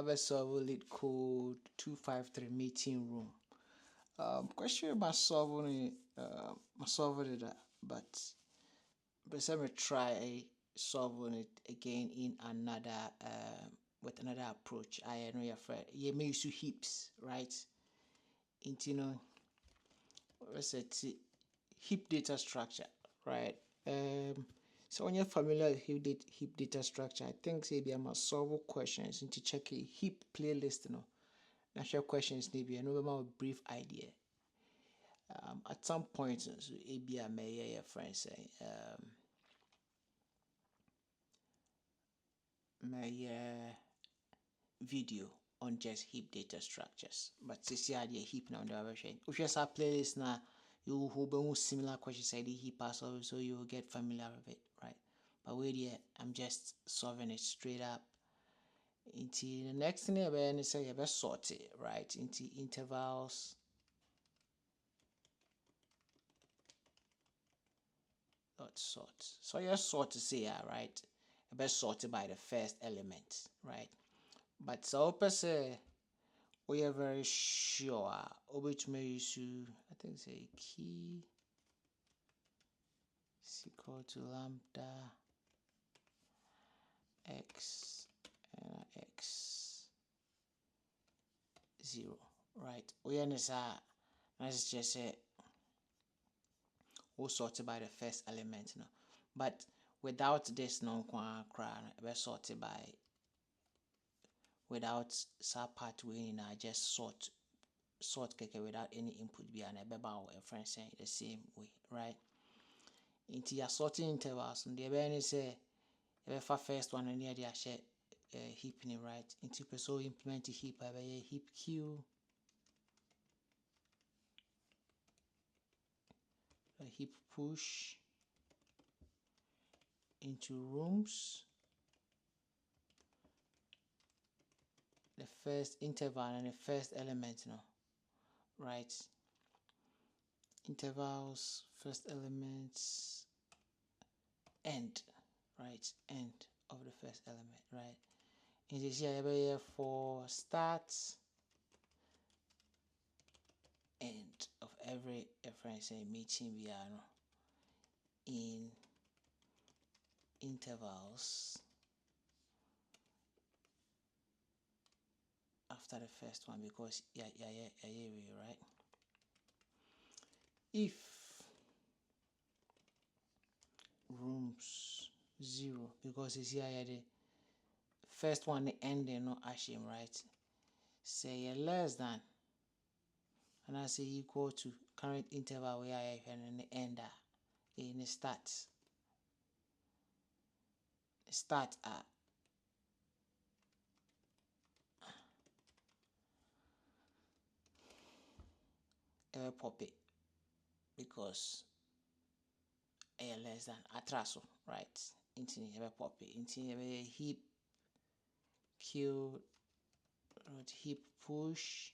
Baba solve Leetcode 253 meeting room. Question about solving it, but let me try solving it again in another with another approach. I know your friend. You may use heaps, right? Into let's say heap data structure, right? So when you're familiar with heap data structure, I think maybe I must solve questions into check a heap playlist, Now share questions maybe I know about a brief idea. At some point, so maybe I may hear your friend say, my video on just heap data structures. But this year the heap now the version. If you have a playlist now, you will similar questions I the heap as well, so you will get familiar with it, right? But wait here, I'm just solving it straight up. Into the next thing I say you best sort it, right? Into intervals. Dot sort. So you sort to say right? You best sort it by the first element, right? But so person we are very sure which may use I think say key is equal to lambda x and x 0, right? We understand. Let's just say we'll sort it by the first element, but without this we sort it by without sub part we just sort without any input be an a friend saying the same way, right? Into your sorting intervals and the event say if first one near the share heaping, right? Into person implement heap by a heap q a heap push into rooms, the first interval and the first element, right? Intervals, first elements, end, right? End of the first element, right? In this here for start, end of every reference meeting we are in intervals after the first one because right? If rooms 0 because it's here the first one the ending no ashim, right? Say less than and I say equal to current interval where I and the ender in the start at pop it because a less than atraso, right? Into the pop it into a heap q heap push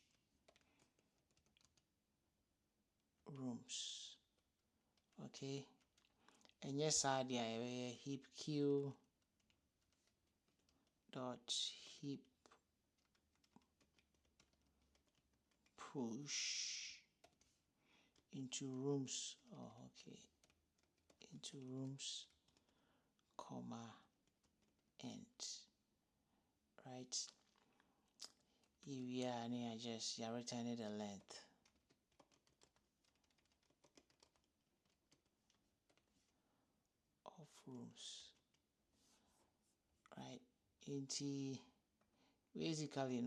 rooms, okay? And yes I a heap q dot heap push into rooms, into rooms comma end, right? Here we are near just you're returning the length of rooms, right? Into basically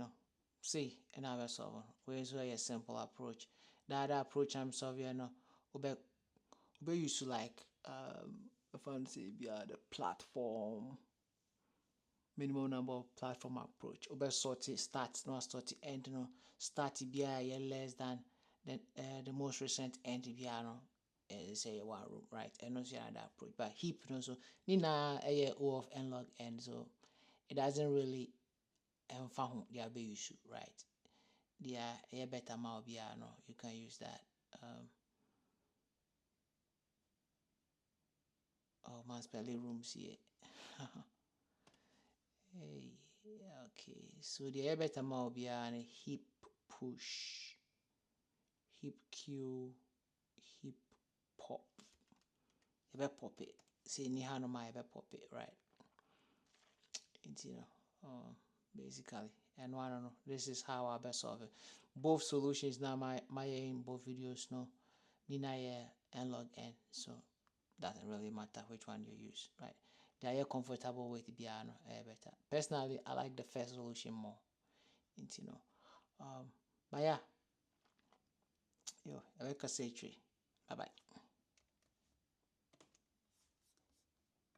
see another solver where's a simple approach. The other approach I'm solving ube used to like if I say the platform minimum number of platform approach ube sort it start no start end start be less than the most recent end be say one room, right? And no another approach but heap so nina O of n log n, so it doesn't really found their be issue, right? There a better amount you can use that. Oh, man, spelling rooms here. Hey. Okay, so the better will be an heap push, heap q, heap pop. You better pop it. Say ni hanoma, you better pop it, right? It's basically, and I don't know. This is how I best solve it. Both solutions now. My in both videos no. Nina and log n, so doesn't really matter which one you use, right? They are comfortable with the piano better. Personally, I like the first solution more. But yeah, yo, I say bye bye.